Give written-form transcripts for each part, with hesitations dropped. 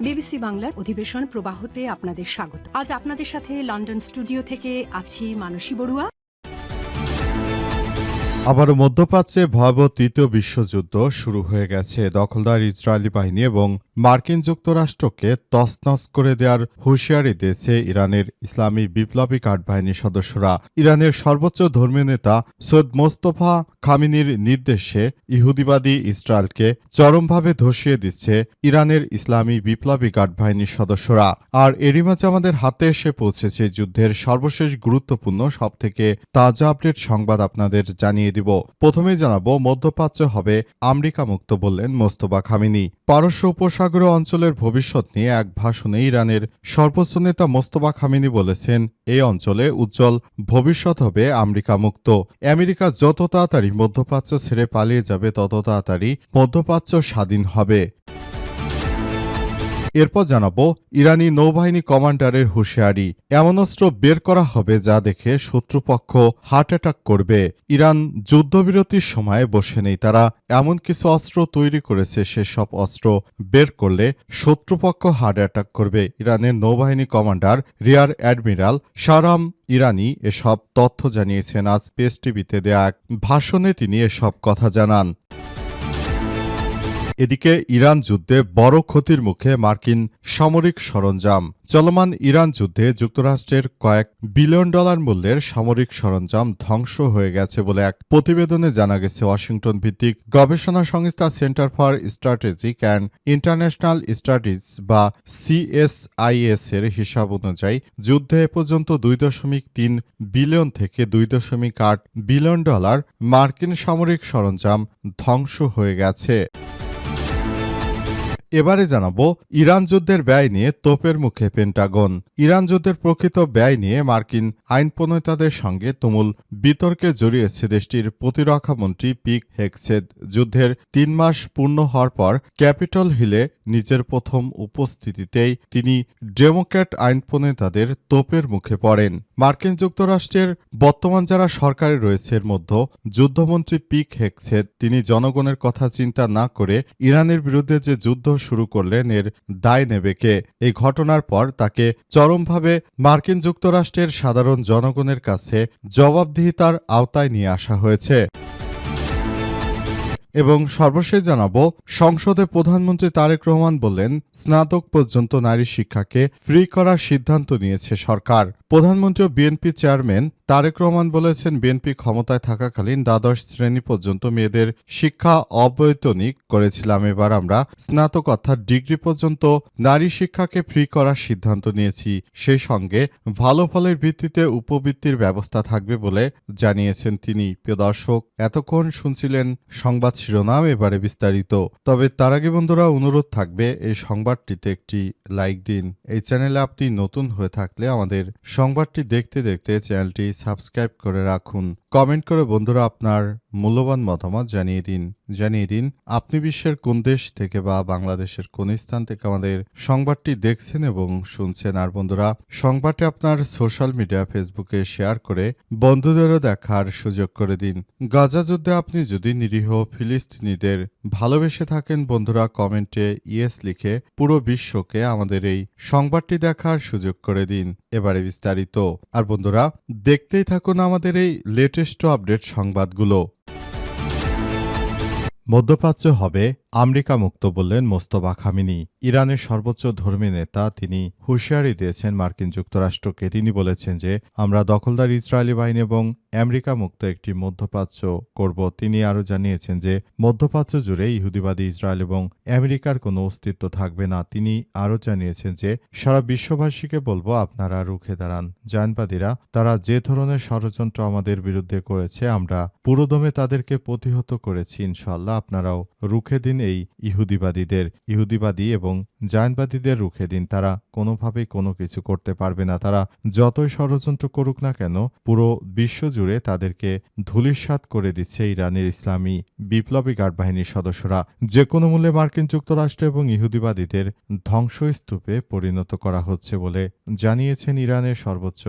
BBC বাংলার অধিবেশন প্রবাহতে আপনাদের স্বাগত। আজ আপনাদের সাথে লন্ডন স্টুডিও থেকে আছি মানসী বড়ুয়া। আবারও মধ্যপ্রাচ্যে ভয়াবহ তৃতীয় বিশ্বযুদ্ধ শুরু হয়ে গেছে। দখলদার ইসরায়েলি বাহিনী এবং মার্কিন যুক্তরাষ্ট্রকে তছনছ করে দেওয়ার হুঁশিয়ারি দিয়েছে ইরানের ইসলামী বিপ্লবী গার্ড বাহিনীর সদস্যরা। ইরানের সর্বোচ্চ ধর্মীয় নেতা সৈয়দ মোস্তফা খামিনির নির্দেশে ইহুদিবাদী ইসরায়েলকে চরমভাবে ধসিয়ে দিচ্ছে ইরানের ইসলামী বিপ্লবী গার্ড বাহিনীর সদস্যরা। আর এরই মাঝে আমাদের হাতে এসে পৌঁছেছে যুদ্ধের সর্বশেষ গুরুত্বপূর্ণ সবথেকে তাজা আপডেট সংবাদ আপনাদের জানিয়ে দিব। প্রথমেই জানাবো, মধ্যপ্রাচ্য হবে আমেরিকা মুক্ত বললেন মোস্তফা খামিনি। পারস্য উপসাগরীয় অঞ্চলের ভবিষ্যৎ নিয়ে এক ভাষণে ইরানের সর্বোচ্চ নেতা মোস্তফা খামিনি বলেছেন, এই অঞ্চলে উজ্জ্বল ভবিষ্যৎ হবে আমেরিকা মুক্ত। আমেরিকা যত তাড়াতাড়ি মধ্যপ্রাচ্য ছেড়ে পালিয়ে যাবে তত তাড়াতাড়ি মধ্যপ্রাচ্য স্বাধীন হবে। এরপর জানাবো, ইরানি নৌবাহিনী কমান্ডারের হুঁশিয়ারি, এমন অস্ত্র বের করা হবে যা দেখে শত্রুপক্ষ হার্ট অ্যাটাক করবে। ইরান যুদ্ধবিরতির সময় বসে নেই, তারা এমন কিছু অস্ত্র তৈরি করেছে সেসব অস্ত্র বের করলে শত্রুপক্ষ হার্ট অ্যাটাক করবে। ইরানের নৌবাহিনী কমান্ডার রিয়ার অ্যাডমিরাল শাহরাম ইরানি এসব তথ্য জানিয়েছেন। আজ পেস টিভিতে দেয়া এক ভাষণে তিনি এসব কথা জানান। এদিকে ইরান যুদ্ধে বড় ক্ষতির মুখে মার্কিন সামরিক সরঞ্জাম। চলমান ইরান যুদ্ধে যুক্তরাষ্ট্রের কয়েক বিলিয়ন ডলার মূল্যের সামরিক সরঞ্জাম ধ্বংস হয়ে গেছে বলে এক প্রতিবেদনে জানা গেছে। ওয়াশিংটন ভিত্তিক গবেষণা সংস্থা centre for strategic and international studies বা CSIS এর হিসাব অনুযায়ী যুদ্ধে এ পর্যন্ত 2.3 বিলিয়ন থেকে 2.8 বিলিয়ন ডলার মার্কিন সামরিক সরঞ্জাম ধ্বংস হয়ে গেছে। এবারে জানাবো, ইরান যুদ্ধের ব্যয় নিয়ে তোপের মুখে পেন্টাগন। ইরান যুদ্ধের প্রকৃত ব্যয় নিয়ে মার্কিন আইন প্রণেতাদের সঙ্গে তুমুল বিতর্কে জড়িয়েছে দেশটির প্রতিরক্ষা মন্ত্রী পিট হেগসেথ। যুদ্ধের 3 মাস পূর্ণ হওয়ার পর ক্যাপিটল হিলে নিজের প্রথম উপস্থিতিতেই তিনি ডেমোক্র্যাট আইন প্রণেতাদের তোপের মুখে পড়েন। মার্কিন যুক্তরাষ্ট্রের বর্তমান যারা সরকারে রয়েছে এর মধ্যে যুদ্ধমন্ত্রী পিট হেগসেথ তিনি জনগণের কথা চিন্তা না করে ইরানের বিরুদ্ধে যে যুদ্ধ শুরু করলেন এর দায় নেবে কে? এই ঘটনার পর তাকে চরমভাবে মার্কিন যুক্তরাষ্ট্রের সাধারণ জনগণের কাছে জবাবদিহিতার আওতায় নিয়ে আসা হয়েছে। এবং সর্বশেষ জানাবো, সংসদে প্রধানমন্ত্রী তারেক রহমান বললেন, স্নাতক পর্যন্ত নারী শিক্ষাকে ফ্রি করার সিদ্ধান্ত নিয়েছে সরকার। প্রধানমন্ত্রী ও বিএনপি চেয়ারম্যান তারেক রহমান বলেছেন, বিএনপি ক্ষমতায় থাকাকালীন দ্বাদশ শ্রেণী পর্যন্ত মেয়েদের শিক্ষা অবৈতনিক করেছিলাম। এবার আমরা স্নাতক অর্থাৎ ডিগ্রি পর্যন্ত নারী শিক্ষাকে ফ্রি করার সিদ্ধান্ত নিয়েছি। সেই সঙ্গে ভালো ফলের ভিত্তিতে উপবৃত্তির ব্যবস্থা থাকবে বলে জানিয়েছেন তিনি। প্রিয় দর্শক, এতক্ষণ শুনছিলেন সংবাদ শিরোনাম, এবারে বিস্তারিত। তবে তার আগে বন্ধুরা অনুরোধ থাকবে, এই সংবাদটিতে একটি লাইক দিন। এই চ্যানেলে আপনি নতুন হয়ে থাকলে আমাদের সংবাদটি দেখতে দেখতে চ্যানেলটি সাবস্ক্রাইব করে রাখুন। কমেন্ট করে বন্ধুরা আপনার মূল্যবান মতামত জানিয়ে দিন আপনি বিশ্বের কোন দেশ থেকে বা বাংলাদেশের কোন স্থান থেকে আমাদের সংবাদটি দেখছেন এবং শুনছেন। আর বন্ধুরা, সংবাদটি আপনার সোশ্যাল মিডিয়া ফেসবুকে শেয়ার করে বন্ধুদেরও দেখার সুযোগ করে দিন। গাজা যুদ্ধে আপনি যদি নিরীহ ফিলিস্তিনিদের ভালোবেসে থাকেন বন্ধুরা, কমেন্টে ইয়েস লিখে পুরো বিশ্বকে আমাদের এই সংবাদটি দেখার সুযোগ করে দিন। এবারে বিস্তারিত। আর বন্ধুরা, দেখতেই থাকুন আমাদের এই লেটেস্ট আপডেট সংবাদগুলো। মধ্যপ্রাচ্য হবে আমেরিকা মুক্ত বললেন মোস্তফা খামিনি। ইরানের সর্বোচ্চ ধর্মীয় নেতা তিনি হুঁশিয়ারি দিয়েছেন মার্কিন যুক্তরাষ্ট্রকে। তিনি বলেছেন যে আমরা দখলদার ইসরায়েলি বাহিনী এবং আমেরিকা মুক্ত একটি মধ্যপ্রাচ্য করব। তিনি আরও জানিয়েছেন যে মধ্যপ্রাচ্য জুড়ে ইহুদিবাদী ইসরায়েল এবং আমেরিকার কোনো অস্তিত্ব থাকবে না। তিনি আরও জানিয়েছেন যে সারা বিশ্ববাসীকে বলবো, আপনারা রুখে দাঁড়ান। জায়নবাদীরা তারা যে ধরনের ষড়যন্ত্র আমাদের বিরুদ্ধে করেছে আমরা পুরোদমে তাদেরকে প্রতিহত করেছি। ইনশাআল্লাহ আপনারাও রুখে দিন এই ইহুদিবাদী এবং জায়নবাদীদের রুখে দিন। তারা কোনোভাবেই কোনো কিছু করতে পারবে না। তারা যতই ষড়যন্ত্র করুক না কেন পুরো বিশ্ব জুড়ে তাদেরকে ধূলিসাৎ করে দিচ্ছে ইরানের ইসলামী বিপ্লবী গার্ড বাহিনীর সদস্যরা। যে কোনো মূল্যে মার্কিন যুক্তরাষ্ট্র এবং ইহুদিবাদীদের ধ্বংসস্তূপে পরিণত করা হচ্ছে বলে জানিয়েছেন ইরানের সর্বোচ্চ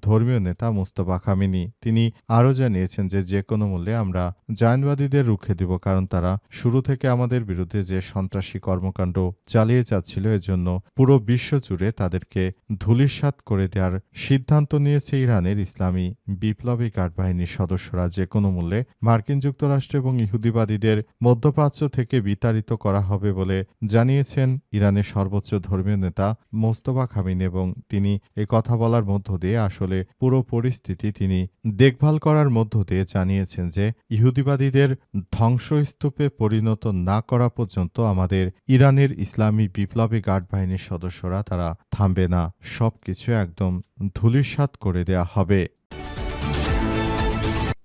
ধর্মীয় নেতা মোস্তফা খামিনি। তিনি আরও জানিয়েছেন যে কোনো মূল্যে আমরা জায়নবাদীদের রুখে দিব, কারণ তারা শুরু থেকে আমাদের মুসলিমদের বিরুদ্ধে যে সন্ত্রাসী কর্মকাণ্ড চালিয়ে যাচ্ছিল এজন্য পুরো বিশ্বজুড়ে তাদেরকে ধূলিসাৎ করে দেওয়ার সিদ্ধান্ত নিয়েছে ইরানের ইসলামী বিপ্লবী গার্ড বাহিনীর সদস্যরা। যে কোনো মূল্যে মার্কিন যুক্তরাষ্ট্র এবং ইহুদিবাদীদের মধ্যপ্রাচ্য থেকে বিতাড়িত করা হবে বলে জানিয়েছেন ইরানের সর্বোচ্চ ধর্মীয় নেতা মোস্তফা খামেনি, এবং তিনি এ কথা বলার মধ্য দিয়ে আসলে পুরো পরিস্থিতি তিনি দেখভাল করার মধ্য দিয়ে জানিয়েছেন যে ইহুদিবাদীদের ধ্বংসস্তূপে পরিণত না করা পর্যন্ত আমাদের ইরানের ইসলামী বিপ্লবী গার্ড বাহিনীর সদস্যরা তারা থামবে না, সবকিছু একদম ধূলিসাৎ করে দেয়া হবে।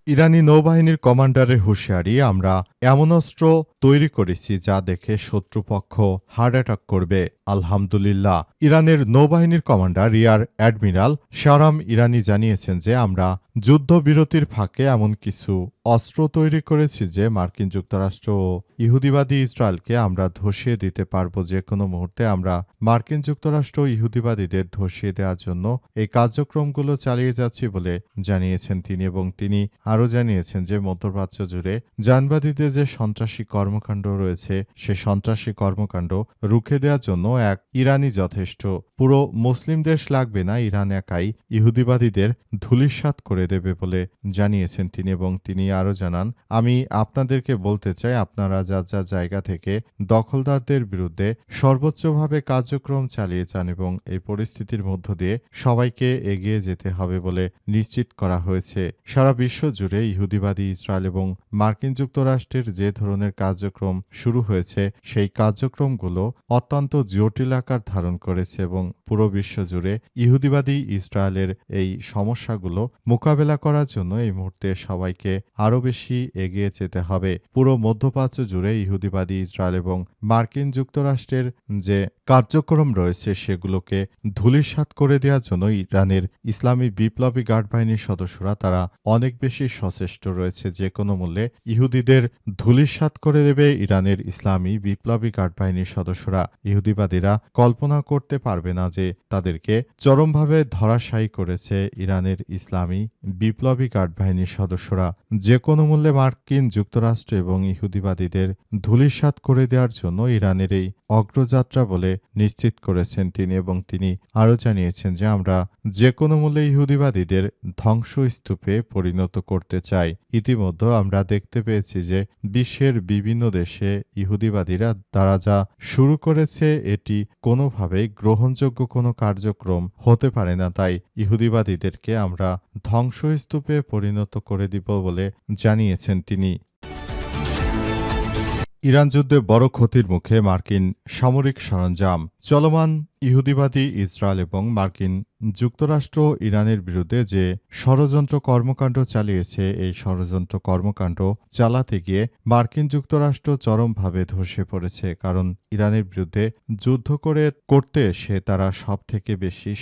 ইরানি নৌবাহিনীর কমান্ডারের হুঁশিয়ারি, আমরা এমন অস্ত্র তৈরি করেছি যা দেখে শত্রুপক্ষ হার্ট অ্যাটাক করবে। আলহামদুলিল্লাহ। ইরানের নৌবাহিনীর কমান্ডার রিয়ার অ্যাডমিরাল শাহরাম ইরানি জানিয়েছেন যে আমরা যুদ্ধবিরতির ফাঁকে এমন কিছু অস্ত্র তৈরি করেছি যে মার্কিন যুক্তরাষ্ট্র ও ইহুদিবাদী ইসরায়েলকে আমরা ধসিয়ে দিতে পারব। যে কোনো মুহূর্তে আমরা মার্কিন যুক্তরাষ্ট্র ও ইহুদিবাদীদের ধসিয়ে দেওয়ার জন্য এই কার্যক্রমগুলো চালিয়ে যাচ্ছি বলে জানিয়েছেন তিনি, এবং তিনি আরও জানিয়েছেন যে মধ্যপ্রাচ্য জুড়ে জানবাদীদের যে সন্ত্রাসী কর্মকাণ্ড রয়েছে সে সন্ত্রাসী কর্মকাণ্ড রুখে দেওয়ার জন্য এক ইরানি যথেষ্ট। পুরো মুসলিম দেশ লাগবে না, ইরান একাই ইহুদিবাদীদের ধূলিসাৎ করে দেবে বলে জানিয়েছেন তিনি, এবং তিনি আরও জানান, আমি আপনাদেরকে বলতে চাই আপনারা যার যার জায়গা থেকে দখলদারদের বিরুদ্ধে সর্বোচ্চভাবে কার্যক্রম চালিয়ে যান, এবং এই পরিস্থিতির মধ্য দিয়ে সবাইকে এগিয়ে যেতে হবে বলে নিশ্চিত করা হয়েছে। সারা বিশ্ব জুড়ে ইহুদিবাদী ইসরায়েল এবং মার্কিন যুক্তরাষ্ট্রের যে ধরনের কার্যক্রম শুরু হয়েছে সেই কার্যক্রমগুলো অত্যন্ত জটিল আকার ধারণ করেছে, এবং পুরো বিশ্ব জুড়ে ইহুদিবাদী ইসরায়েলের এই সমস্যাগুলো মোকাবেলা করার জন্য এই মুহূর্তে সবাইকে আরও বেশি এগিয়ে যেতে হবে। পুরো মধ্যপ্রাচ্য জুড়ে ইহুদিবাদী ইসরায়েল এবং মার্কিন যুক্তরাষ্ট্রের যে কার্যক্রম রয়েছে সেগুলোকে ধূলিসাৎ করে দেওয়ার জন্য ইরানের ইসলামী বিপ্লবী গার্ড বাহিনীর সদস্যরা তারা অনেক বেশি সচেষ্ট রয়েছে। যে কোনো মূল্যে ইহুদিদের ধূলিসাৎ করে দেবে ইরানের ইসলামী বিপ্লবী গার্ড বাহিনীর সদস্যরা। ইহুদিবাদীরা কল্পনা করতে পারবে না যে তাদেরকে চরমভাবে ধরাশায়ী করেছে ইরানের ইসলামী বিপ্লবী গার্ড বাহিনীর সদস্যরা। যে কোনো মূল্যে মার্কিন যুক্তরাষ্ট্র এবং ইহুদিবাদীদের ধূলিসাৎ করে দেওয়ার জন্য ইরানের এই অগ্রযাত্রা বলে নিশ্চিত করেছেন তিনি, এবং তিনি আরও জানিয়েছেন যে আমরা যে কোনো মূল্যে ইহুদিবাদীদের ধ্বংসস্তূপে পরিণত করতে চাই। ইতিমধ্যে আমরা দেখতে পেয়েছি যে বিশ্বের বিভিন্ন দেশে ইহুদিবাদীরা তারা যা শুরু করেছে এটি কোনোভাবেই গ্রহণযোগ্য কোনো কার্যক্রম হতে পারে না, তাই ইহুদিবাদীদেরকে আমরা ধ্বংসস্তূপে পরিণত করে দিব বলে জানিয়েছেন তিনি। ইরান যুদ্ধে বড় ক্ষতির মুখে মার্কিন সামরিক সরঞ্জাম। চলমান ইহুদিবাদী ইসরায়েল এবং মার্কিন যুক্তরাষ্ট্র ইরানের বিরুদ্ধে যে ষড়যন্ত্র কর্মকাণ্ড চালিয়েছে এই ষড়যন্ত্র কর্মকাণ্ড চালাতে গিয়ে মার্কিন যুক্তরাষ্ট্র চরমভাবে ধসে পড়েছে, কারণ ইরানের বিরুদ্ধে যুদ্ধ করতে এসে তারা সবথেকে বেশি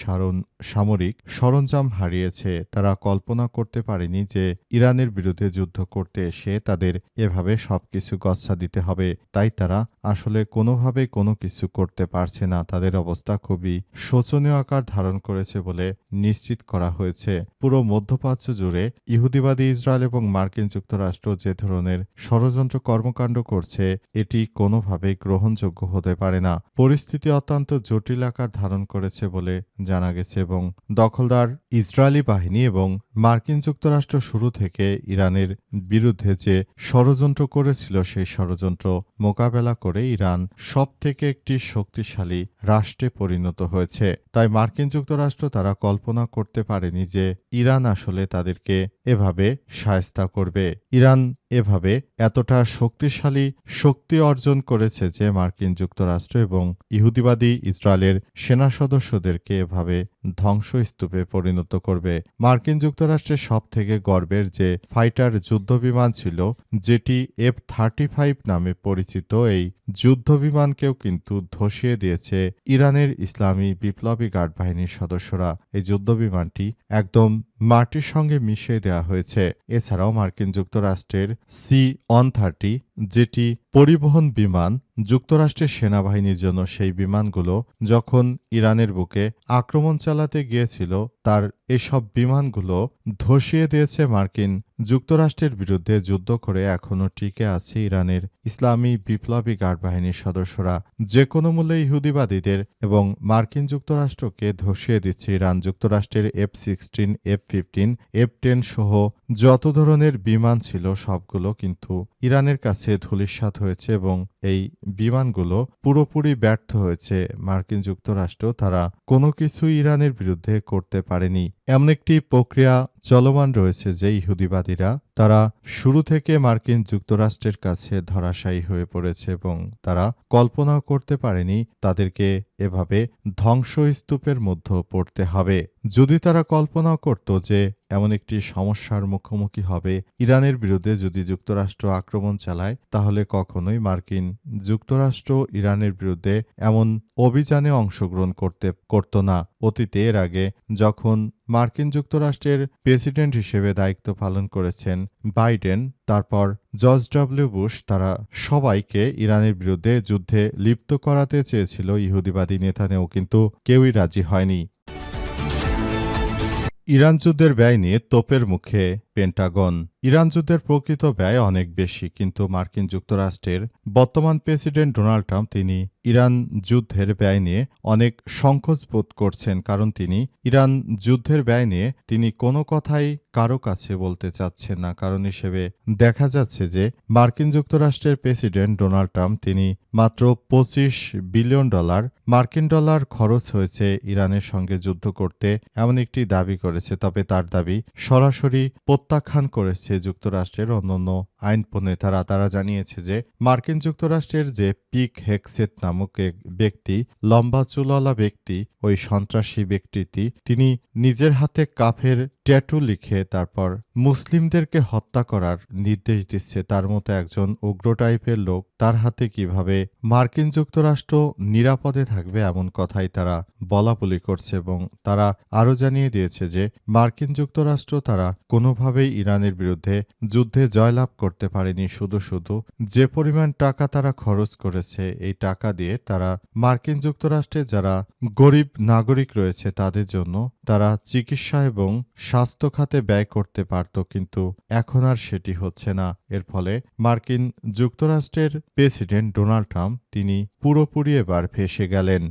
সামরিক সরঞ্জাম হারিয়েছে। তারা কল্পনা করতে পারেনি যে ইরানের বিরুদ্ধে যুদ্ধ করতে এসে তাদের এভাবে সবকিছু গচ্ছা দিতে হবে, তাই তারা আসলে কোনোভাবে কোনো কিছু করতে পারছে না। তাদের অবস্থা খুবই শোচনীয় আকার ধারণ করেছে বলে নিশ্চিত করা হয়েছে। পুরো মধ্যপ্রাচ্য জুড়ে ইহুদিবাদী ইসরায়েল এবং মার্কিন যুক্তরাষ্ট্র যে ধরনের ষড়যন্ত্র কর্মকাণ্ড করছে এটি কোনোভাবেই গ্রহণযোগ্য হতে পারে না। পরিস্থিতি অত্যন্ত জটিল আকার ধারণ করেছে বলে জানা গেছে, এবং দখলদার ইসরায়েলি বাহিনী এবং মার্কিন যুক্তরাষ্ট্র শুরু থেকে ইরানের বিরুদ্ধে যে ষড়যন্ত্র করেছিল সেই ষড়যন্ত্র মোকাবেলা করে ইরান সবথেকে একটি শক্তিশালী রাষ্ট্রে পরিণত হয়েছে। তাই মার্কিন যুক্তরাষ্ট্র তারা কল্পনা করতে পারেনি যে ইরান আসলে তাদেরকে এভাবে শায়েস্তা করবে। ইরান এভাবে এতটা শক্তি অর্জন করেছে যে মার্কিন যুক্তরাষ্ট্র এবং ইহুদিবাদী ইসরায়েলের সেনা সদস্যদেরকে এভাবে ধ্বংসস্তূপে পরিণত করবে। মার্কিন যুক্তরাষ্ট্রের সবথেকে গর্বের যে ফাইটার যুদ্ধবিমান ছিল যেটি F-35 নামে পরিচিত, এই যুদ্ধবিমানকেও কিন্তু ধসিয়ে দিয়েছে ইরানের ইসলামী বিপ্লবী গার্ড বাহিনীর সদস্যরা। এই যুদ্ধবিমানটি একদম মাটির সঙ্গে মিশিয়ে দেওয়া হয়েছে। এছাড়াও মার্কিন যুক্তরাষ্ট্রের C-130 যেটি পরিবহন বিমান যুক্তরাষ্ট্রের সেনাবাহিনীর জন্য সেই বিমানগুলো যখন ইরানের বুকে আক্রমণ চালাতে গিয়েছিল তার এসব বিমানগুলো ধসিয়ে দিয়েছে মার্কিন যুক্তরাষ্ট্রের বিরুদ্ধে যুদ্ধ করে এখনও টিকে আছে ইরানের ইসলামী বিপ্লবী গার্ড বাহিনীর সদস্যরা। যে কোনো মূল্যে ইহুদিবাদীদের এবং মার্কিন যুক্তরাষ্ট্রকে ধসিয়ে দিচ্ছে ইরান। যুক্তরাষ্ট্রের F-16, F-15, F-10 সহ যত ধরনের বিমান ছিল সবগুলো কিন্তু ইরানের কাছে ধূলিসাৎ হয়েছে এবং এই বিমানগুলো পুরোপুরি ব্যর্থ হয়েছে। মার্কিন যুক্তরাষ্ট্র তারা কোনো কিছুই ইরানের বিরুদ্ধে করতে পারেনি। এমন একটি প্রক্রিয়া চলমান রয়েছে যে ইহুদিবাদীরা তারা শুরু থেকে মার্কিন যুক্তরাষ্ট্রের কাছে ধরাশায়ী হয়ে পড়েছে এবং তারা কল্পনাও করতে পারেনি তাদেরকে এভাবে ধ্বংসস্তূপের মধ্যে পড়তে হবে। যদি তারা কল্পনা করত যে এমন একটি সমস্যার মুখোমুখি হবে ইরানের বিরুদ্ধে যদি যুক্তরাষ্ট্র আক্রমণ চালায়, তাহলে কখনোই মার্কিন যুক্তরাষ্ট্র ইরানের বিরুদ্ধে এমন অভিযানে অংশগ্রহণ করত না। অতীতে এর আগে যখন মার্কিন যুক্তরাষ্ট্রের প্রেসিডেন্ট হিসেবে দায়িত্ব পালন করেছেন বাইডেন, তারপর জর্জ ডব্লিউ বুশ, তারা সবাইকে ইরানের বিরুদ্ধে যুদ্ধে লিপ্ত করাতে চেয়েছিল ইহুদিবাদী নেতানেও, কিন্তু কেউই রাজি হয়নি। ইরান যুদ্ধের ব্যয় নিয়ে তোপের মুখে পেন্টাগন। ইরান যুদ্ধের প্রকৃত ব্যয় অনেক বেশি, কিন্তু মার্কিন যুক্তরাষ্ট্রের বর্তমান প্রেসিডেন্ট ডোনাল্ড ট্রাম্প তিনি ইরান যুদ্ধের ব্যয় নিয়ে অনেক সংকোচ বোধ করছেন, কারণ তিনি ইরান যুদ্ধের ব্যয় নিয়ে তিনি কোনো কথাই কারো কাছে বলতে চাচ্ছেন না। কারণ হিসেবে দেখা যাচ্ছে যে মার্কিন যুক্তরাষ্ট্রের প্রেসিডেন্ট ডোনাল্ড ট্রাম্প তিনি মাত্র $25 বিলিয়ন মার্কিন ডলার খরচ হয়েছে ইরানের সঙ্গে যুদ্ধ করতে এমন একটি দাবি করেছে। তবে তার দাবি সরাসরি প্রত্যাখ্যান করেছে যুক্তরাষ্ট্রের অন্যান্য আইন প্রণেতারা। তারা জানিয়েছে যে মার্কিন যুক্তরাষ্ট্রের যে পিক হেগসেথ নামক এক ব্যক্তি, লম্বা চুলওয়ালা ব্যক্তি, ওই সন্ত্রাসী ব্যক্তিটি তিনি নিজের হাতে কাফের ট্যাটু লিখে তারপর মুসলিমদেরকে হত্যা করার নির্দেশ দিচ্ছে। তার মতো একজন উগ্র টাইপের লোক তার হাতে কিভাবে মার্কিন যুক্তরাষ্ট্র নিরাপদে থাকবে এমন কথাই তারা বলাবলি করছে এবং তারা আরও জানিয়ে দিয়েছে যে মার্কিন যুক্তরাষ্ট্র তারা কোনোভাবেই ইরানের বিরুদ্ধে যুদ্ধে জয়লাভ করতে পারেনি। শুধু যে পরিমাণ টাকা তারা খরচ করেছে এই টাকা দিয়ে তারা মার্কিন যুক্তরাষ্ট্রে যারা গরিব নাগরিক রয়েছে তাদের জন্য তারা চিকিৎসা এবং স্বাস্থ্য খাতে ব্যয় করতে পারত, কিন্তু এখন আর সেটি হচ্ছে না। এর ফলে মার্কিন যুক্তরাষ্ট্রের প্রেসিডেন্ট ডোনাল্ড ট্রাম্প তিনি পুরোপুরি এবার ফেঁসে গেলেন।